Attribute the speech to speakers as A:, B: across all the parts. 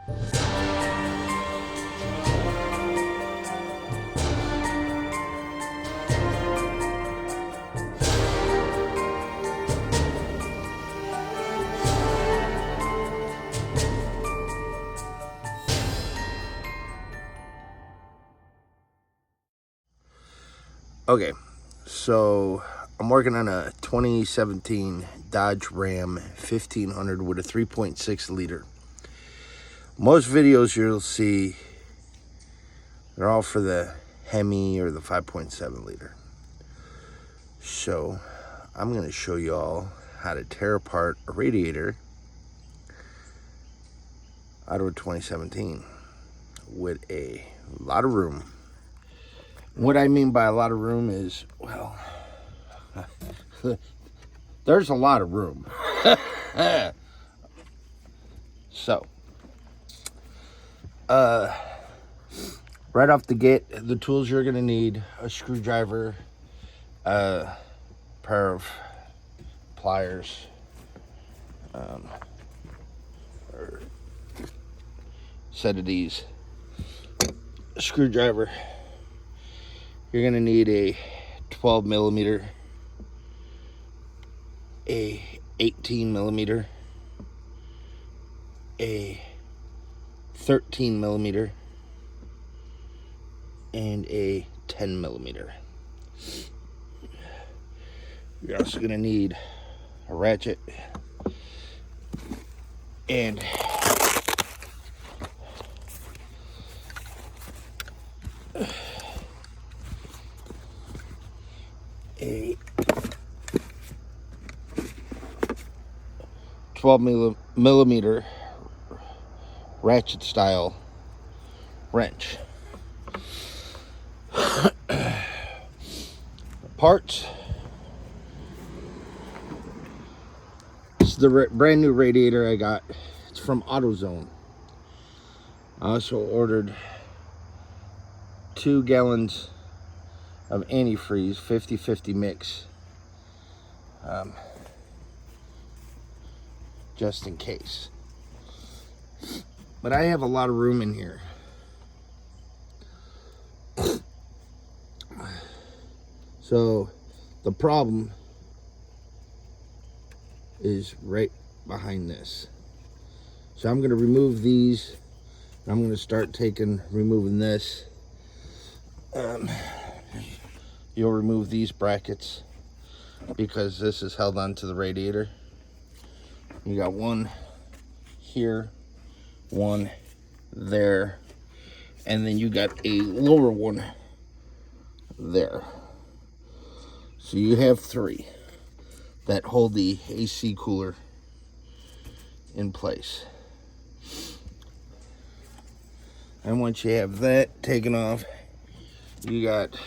A: Okay, so I'm working on a 2017 Dodge Ram 1500 with a 3.6 liter. Most videos you'll see, they're all for the Hemi or the 5.7 liter. So I'm going to show you all how to tear apart a radiator out of a 2017 with a lot of room. What I mean by a lot of room is, well, there's a lot of room. So, right off the gate, the tools you're gonna need: a screwdriver, a pair of pliers, or set of these. A screwdriver. You're gonna need a 12 millimeter, a 18 millimeter, a 13 millimeter, and a 10 millimeter. You're also gonna need a ratchet and a 12 millimeter ratchet style wrench. Parts. This is the brand new radiator I got. It's from AutoZone. I also ordered 2 gallons of antifreeze, 50-50 mix, just in case. But I have a lot of room in here. So the problem is right behind this. So I'm going to remove these. And I'm going to start removing this. You'll remove these brackets because this is held onto the radiator. You got one here, one there, and then you got a lower one there. So you have 3 that hold the AC cooler in place. And once you have that taken off, you got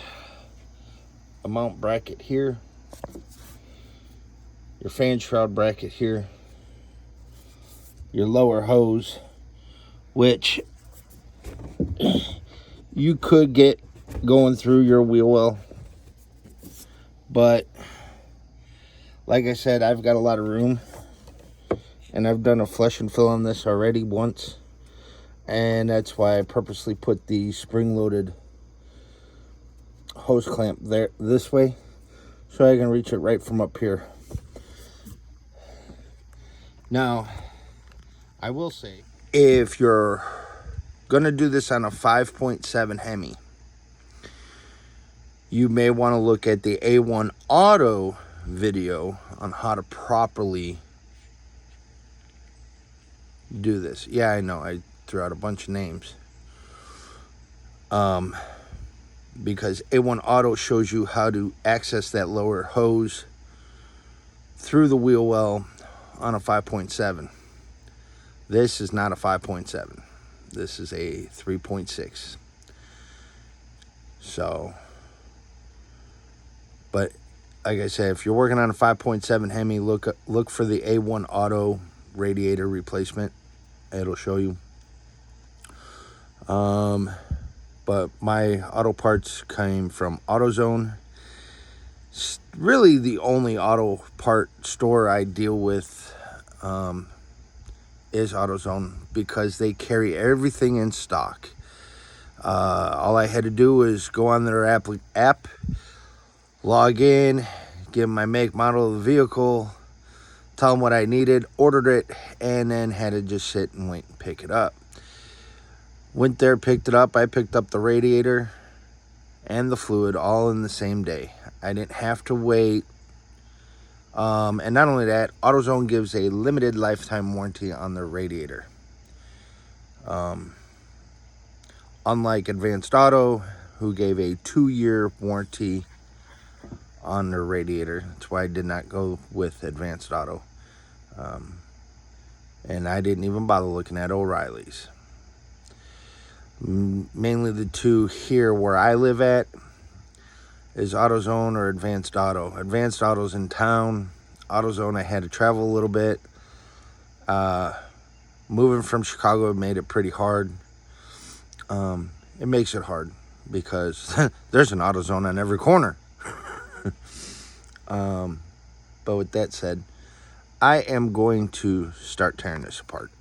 A: a mount bracket here, your fan shroud bracket here, your lower hose, which you could get going through your wheel well, but like I said, I've got a lot of room, and I've done a flush and fill on this already once, and that's why I purposely put the spring-loaded hose clamp there this way, so I can reach it right from up here. Now, I will say, if you're gonna do this on a 5.7 Hemi, you may want to look at the A1 Auto video on how to properly do this. Yeah, I know, I threw out a bunch of names. Because A1 Auto shows you how to access that lower hose through the wheel well on a 5.7. This is not a 5.7. This is a 3.6. So, but like I said, if you're working on a 5.7 Hemi, look for the A1 Auto radiator replacement. It'll show you. But my auto parts came from AutoZone. It's really the only auto part store I deal with is AutoZone because they carry everything in stock. All I had to do was go on their app, log in, give them my make, model of the vehicle, tell them what I needed, ordered it, and then had to just sit and wait and pick it up. Went there, picked it up. I picked up the radiator and the fluid all in the same day. I didn't have to wait. And not only that, AutoZone gives a limited lifetime warranty on their radiator. Unlike Advanced Auto, who gave a 2-year warranty on their radiator. That's why I did not go with Advanced Auto. And I didn't even bother looking at O'Reilly's. Mainly the two here where I live at is AutoZone or Advanced Auto. Advanced Auto's in town. AutoZone, I had to travel a little bit. Moving from Chicago made it pretty hard. It makes it hard because there's an AutoZone on every corner. But with that said, I am going to start tearing this apart.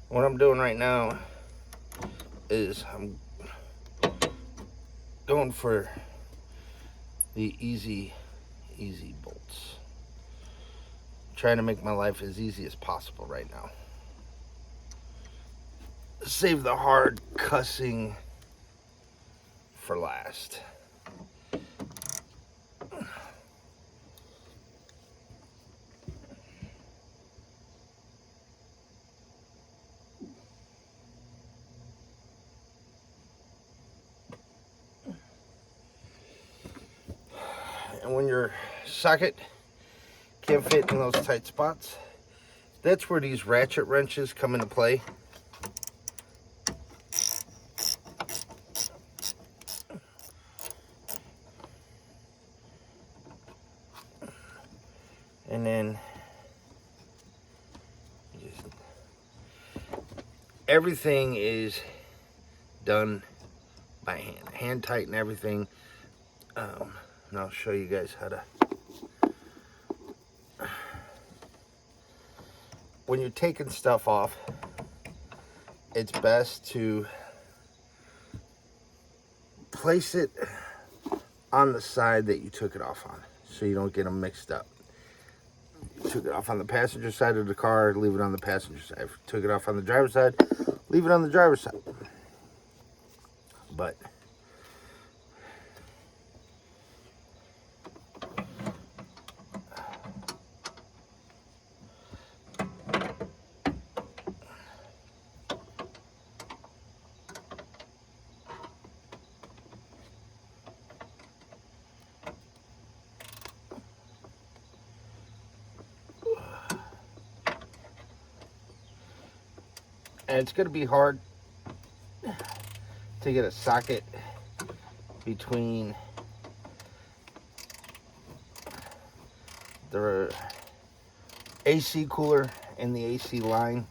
A: What I'm doing right now is I'm going for the easy bolts. Trying to make my life as easy as possible right now. Save the hard cussing for last. And when your socket can't fit in those tight spots, that's where these ratchet wrenches come into play. And then everything is done by hand. Hand tighten everything. And I'll show you guys how to. When you're taking stuff off, it's best to place it on the side that you took it off on so you don't get them mixed up. You took it off on the passenger side of the car, leave it on the passenger side. If you took it off on the driver's side, leave it on the driver's side. But and it's going to be hard to get a socket between the AC cooler and the AC line.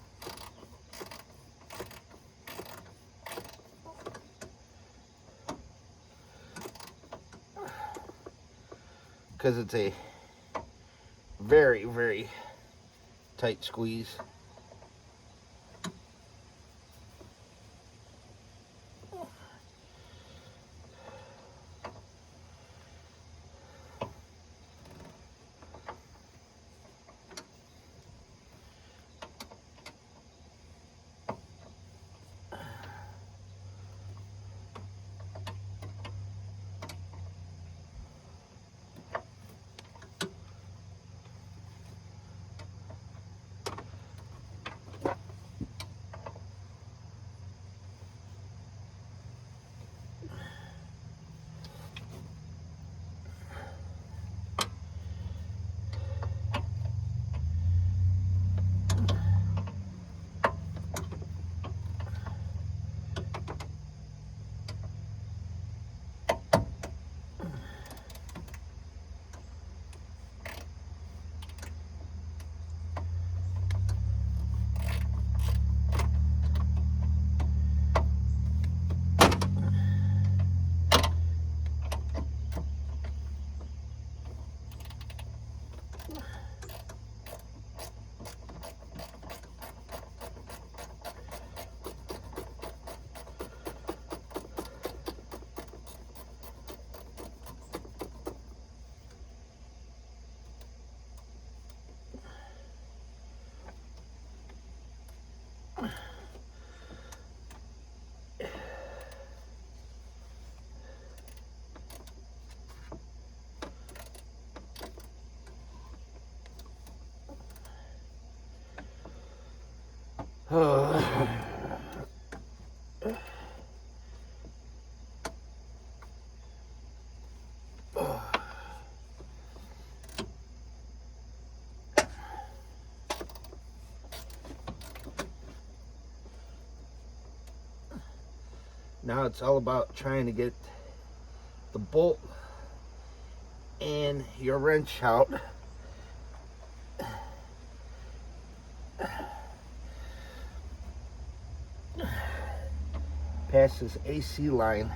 A: Because it's a very, very tight squeeze. Now it's all about trying to get the bolt and your wrench out. Past this AC line.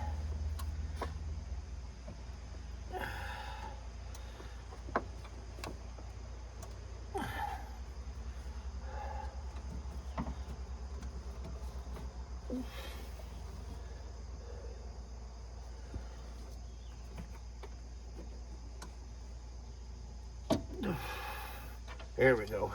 A: There we go.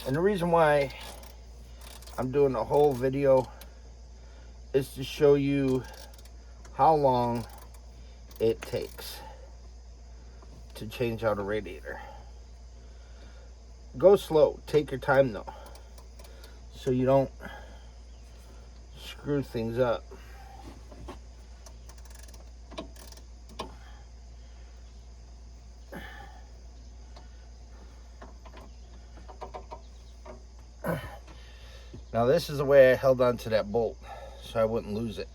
A: And the reason why I'm doing a whole video is to show you how long it takes to change out a radiator. Go slow, take your time though, so you don't screw things up. Now this is the way I held on to that bolt so I wouldn't lose it.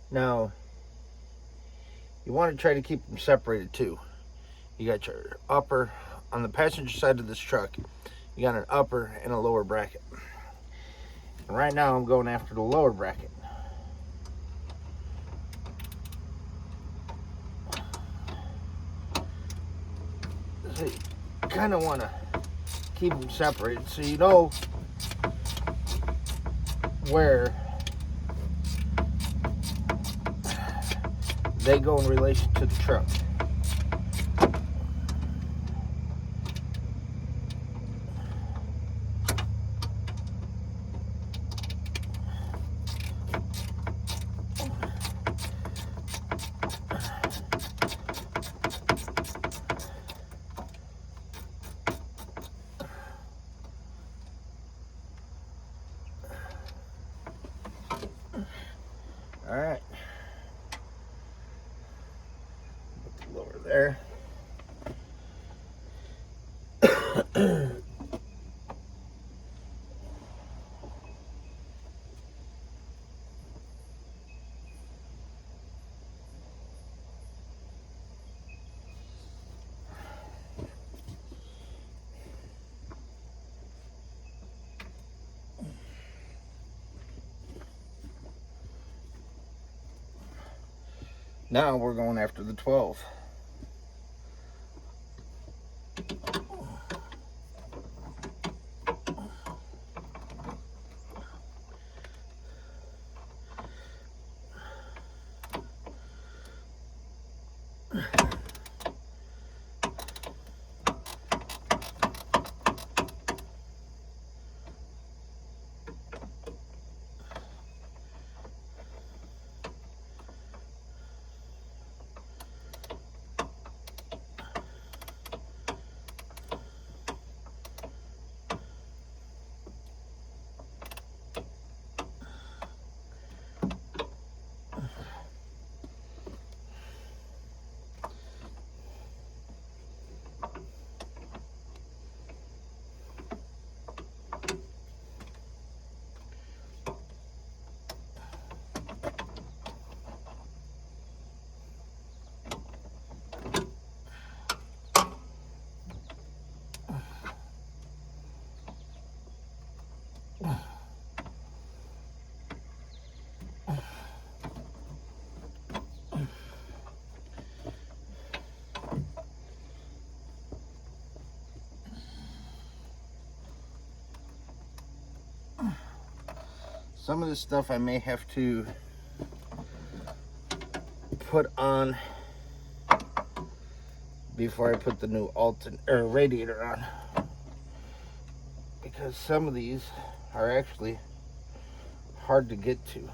A: Now, you want to try to keep them separated too. You got your upper, on the passenger side of this truck, you got an upper and a lower bracket. And right now I'm going after the lower bracket. So you kind of want to keep them separated so you know where they go in relation to the truck. All right. Put the lower there. Now we're going after the 12. Some of this stuff I may have to put on before I put the new radiator on, because some of these are actually hard to get to.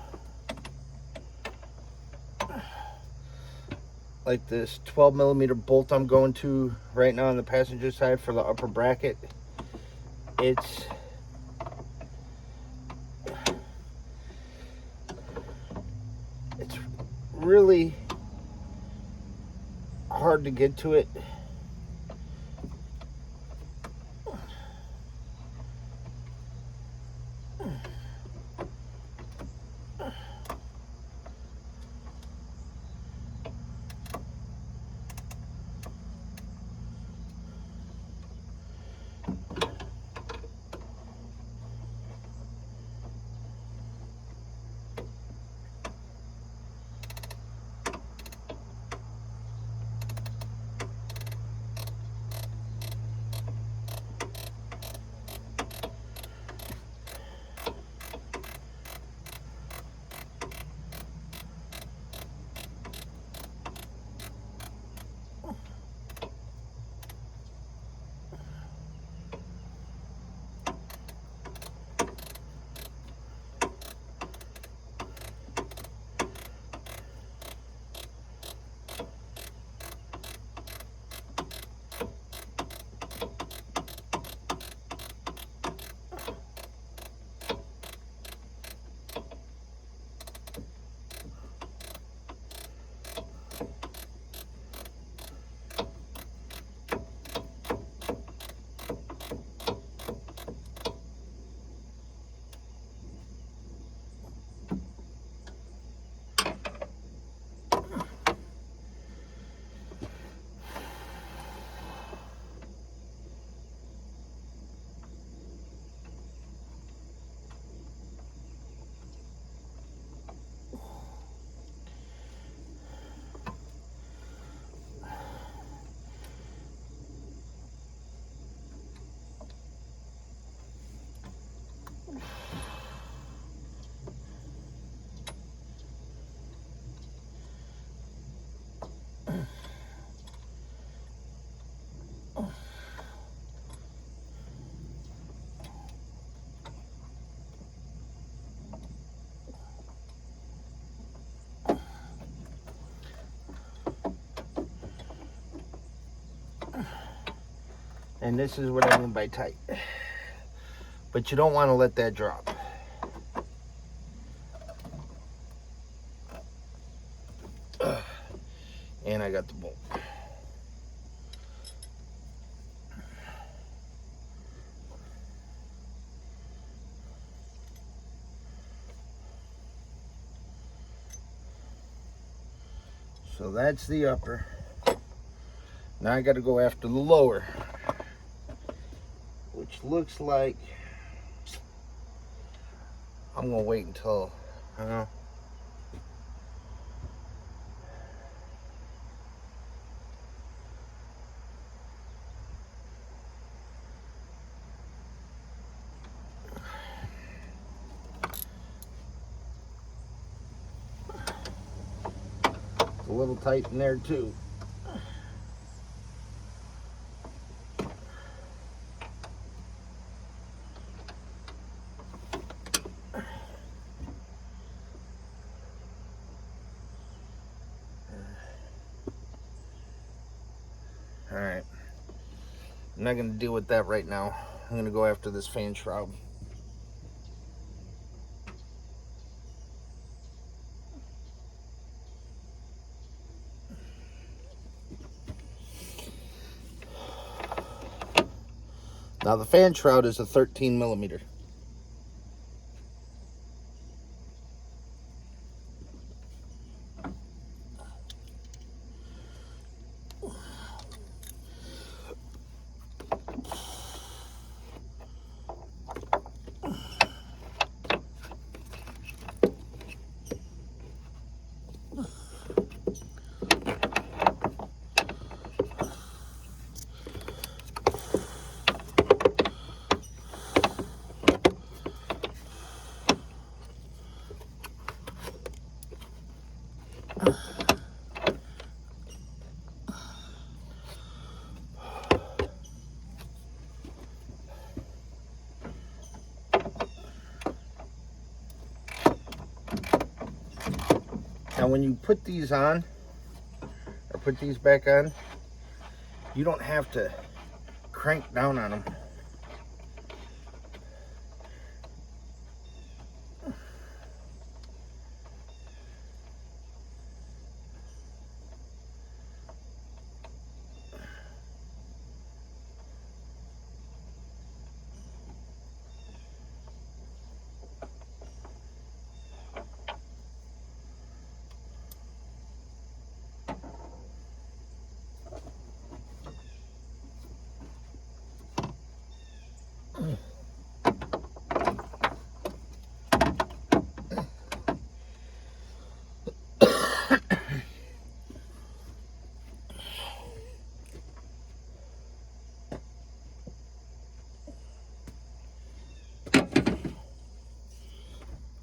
A: Like this 12mm bolt I'm going to right now on the passenger side for the upper bracket. It's really hard to get to it. And this is what I mean by tight. But you don't want to let that drop. And I got the bolt. So that's the upper. Now I got to go after the lower, which looks like I'm gonna wait until I don't know. It's a little tight in there too. Alright. I'm not going to deal with that right now. I'm going to go after this fan shroud. Now the fan shroud is a 13 millimeter. Now when you put these on, or put these back on, you don't have to crank down on them.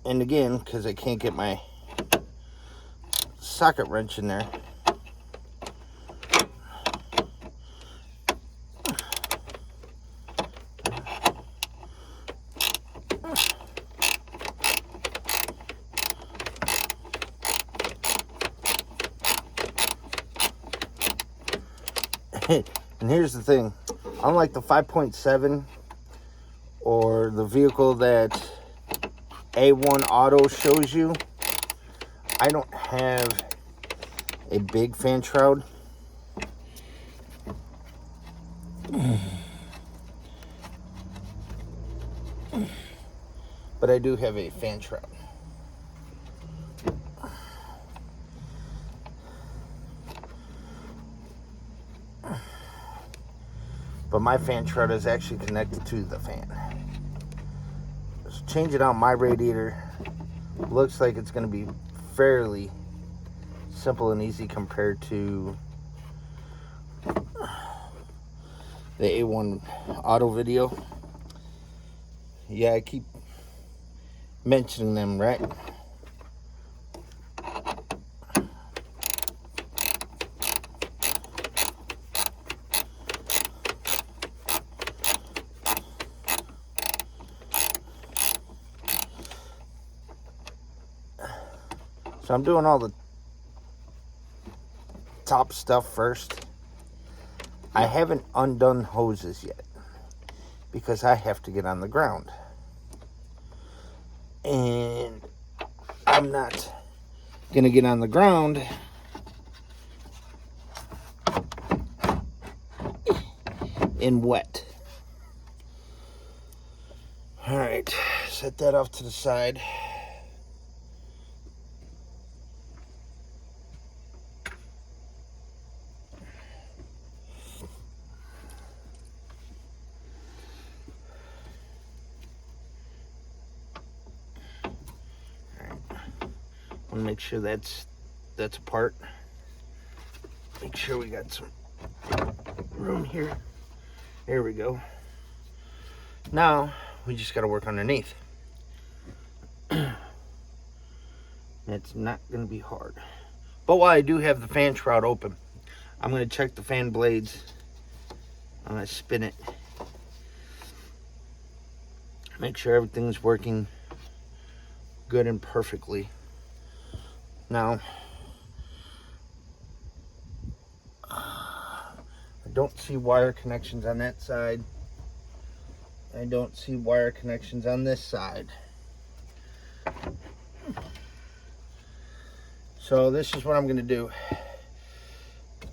A: And again, because I can't get my socket wrench in there, and here's the thing, unlike the 5.7 or the vehicle that A1 Auto shows you, I don't have a big fan shroud. But I do have a fan shroud. But my fan shroud is actually connected to the fan. So changing out my radiator looks like it's going to be fairly simple and easy compared to the A1 Auto video. Yeah, I keep mentioning them, right? So I'm doing all the top stuff first. I haven't undone hoses yet because I have to get on the ground. And I'm not going to get on the ground in wet. All right, set that off to the side. Want to make sure that's apart. Make sure we got some room here. There we go. Now we just got to work underneath. It's not going to be hard. But while I do have the fan shroud open, I'm going to check the fan blades. I'm going to spin it. Make sure everything's working good and perfectly. Now, I don't see wire connections on that side. I don't see wire connections on this side. So this is what I'm going to do.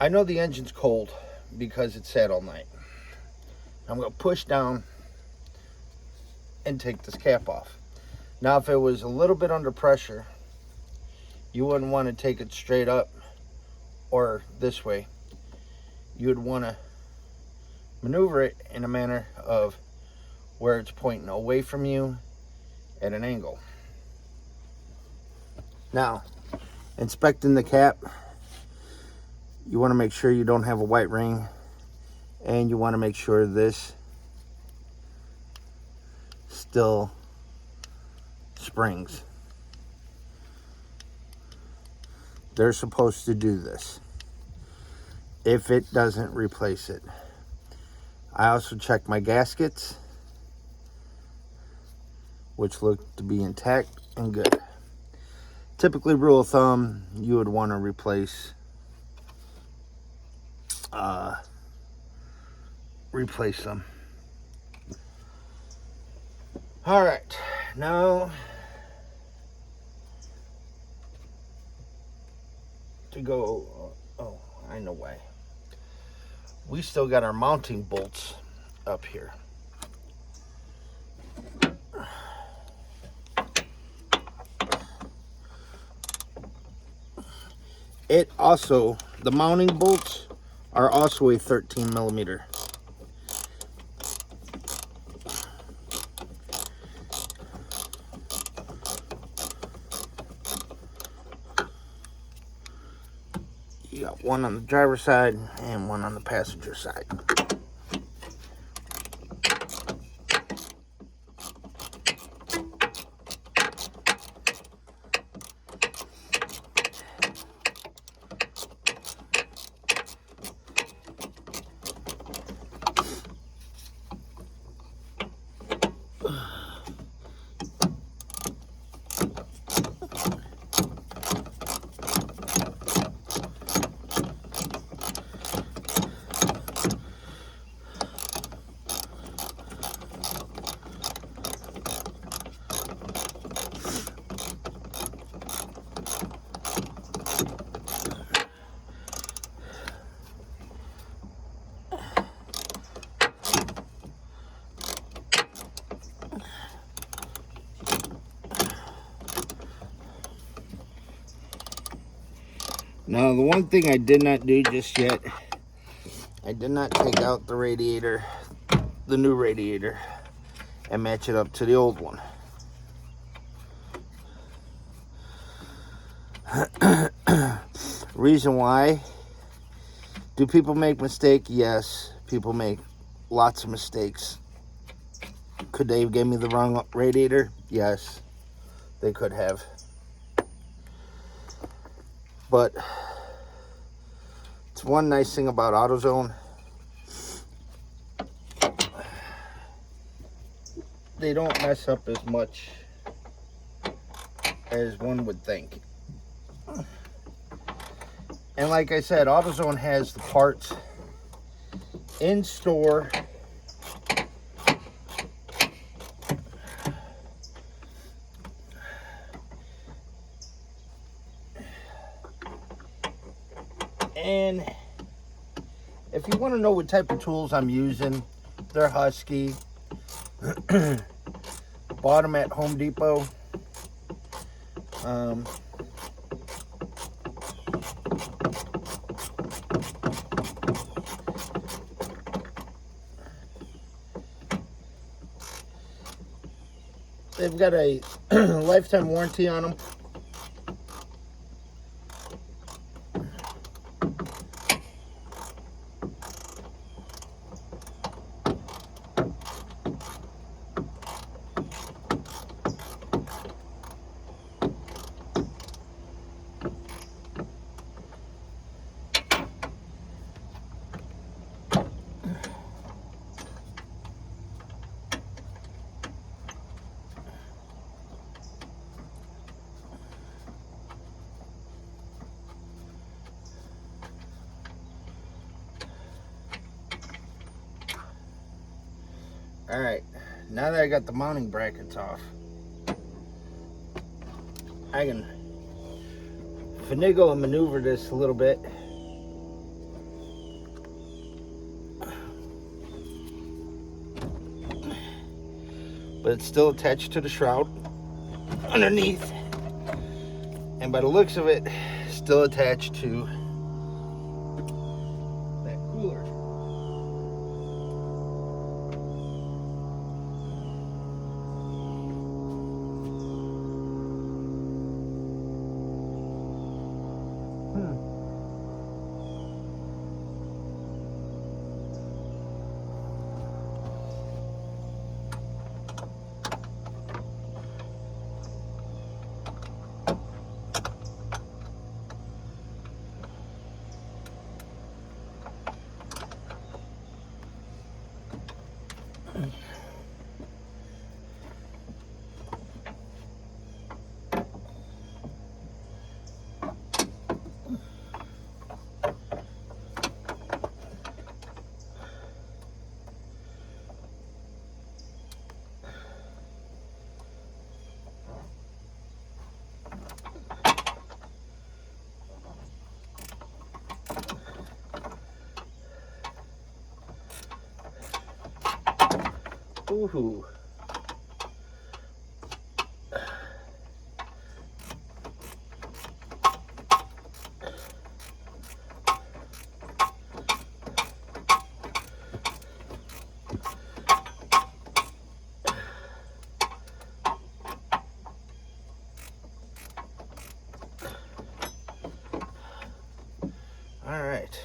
A: I know the engine's cold because it sat all night. I'm going to push down and take this cap off. Now, if it was a little bit under pressure, you wouldn't want to take it straight up or this way. You would want to maneuver it in a manner of where it's pointing away from you at an angle. Now, inspecting the cap, you want to make sure you don't have a white ring, and you want to make sure this still springs. They're supposed to do this. If it doesn't, replace it. I also check my gaskets, which look to be intact and good. Typically, rule of thumb, you would want to replace them. All right, now to go. Oh, I know why. We still got our mounting bolts up here. It also, the mounting bolts are also a 13 millimeter. You got one on the driver's side and one on the passenger side. Now, the one thing I did not do just yet, I did not take out the radiator, the new radiator, and match it up to the old one. Reason why? Do people make mistakes? Yes, people make lots of mistakes. Could they have gave me the wrong radiator? Yes, they could have. But it's one nice thing about AutoZone. They don't mess up as much as one would think. And like I said, AutoZone has the parts in store. And if you want to know what type of tools I'm using, they're Husky. Bought them at Home Depot. They've got a lifetime warranty on them. Alright, now that I got the mounting brackets off, I can finagle and maneuver this a little bit. But it's still attached to the shroud underneath. And by the looks of it, still attached to that cooler. Ooh. All right.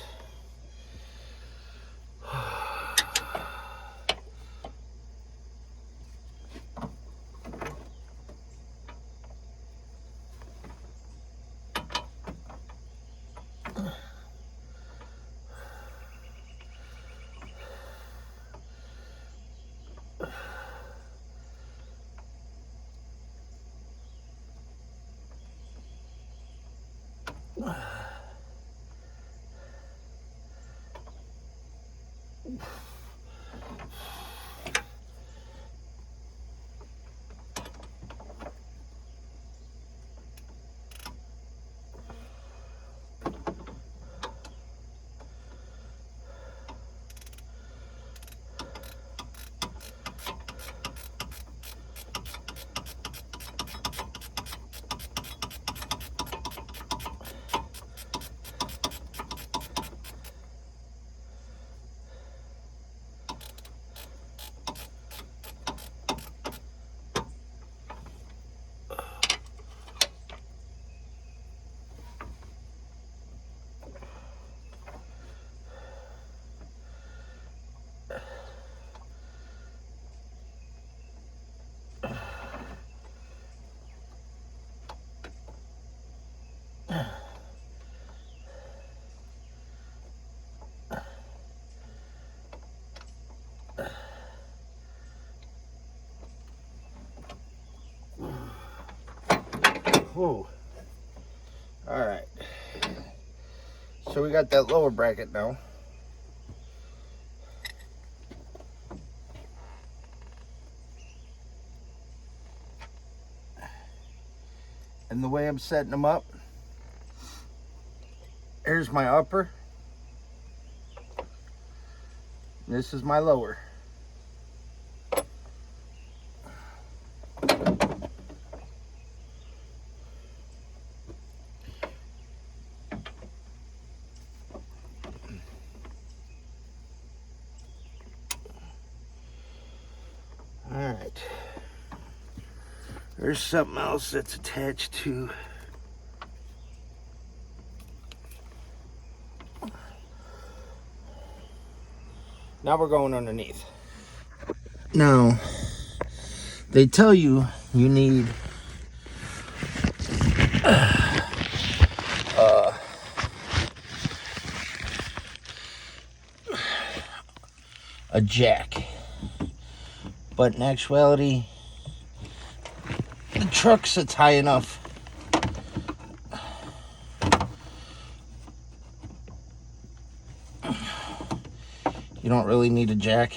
A: Whoa. All right. So we got that lower bracket now. And the way I'm setting them up, here's my upper. This is my lower. All right. There's something else that's attached to now we're going underneath. Now, they tell you you need a jack, but in actuality, the truck sits high enough you don't really need a jack.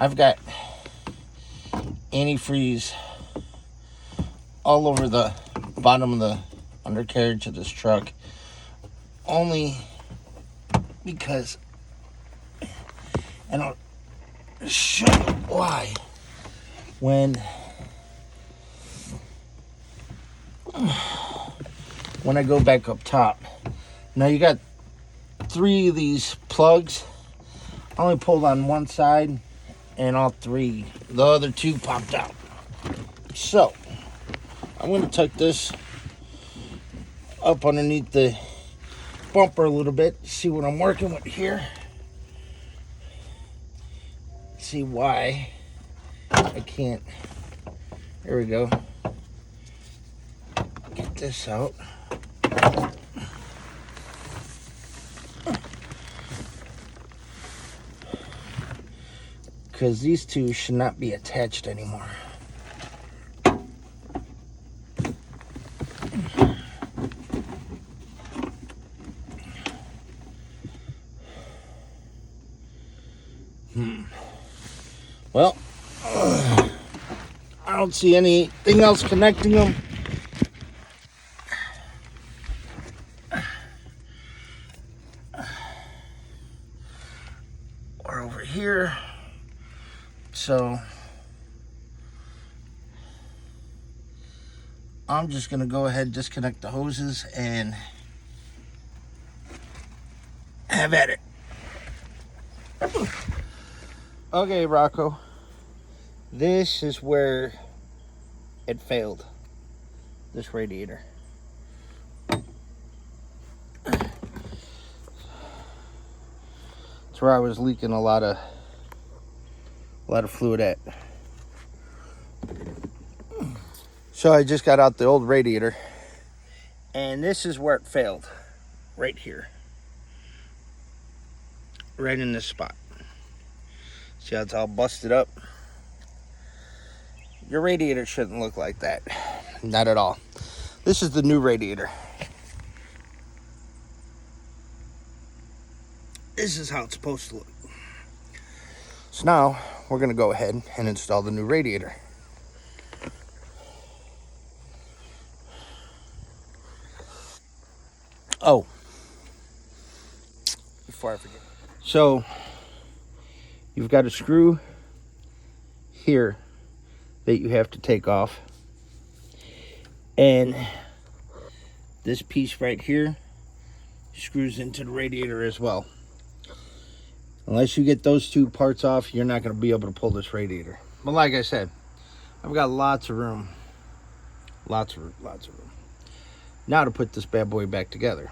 A: I've got antifreeze all over the bottom of the undercarriage of this truck, only because, and I'll show you why, when I go back up top, now you got 3 of these plugs. I only pulled on one side, and all 3, the other 2 popped out. So I'm going to tuck this up underneath the bumper a little bit, see what I'm working with here, see why I can't. There we go. Get this out. Because these 2 should not be attached anymore. Well, I don't see anything else connecting them. Or over here. So I'm just going to go ahead and disconnect the hoses and have at it. Okay, Rocco, this is where it failed, this radiator. It's where I was leaking a lot of fluid at. So I just got out the old radiator, and this is where it failed, right here, right in this spot. See how it's all busted up? Your radiator shouldn't look like that. Not at all. This is the new radiator. This is how it's supposed to look. So now we're going to go ahead and install the new radiator. Oh, before I forget. So you've got a screw here that you have to take off, and this piece right here screws into the radiator as well. Unless you get those 2 parts off, you're not going to be able to pull this radiator. But like I said, I've got lots of room, lots of room now to put this bad boy back together.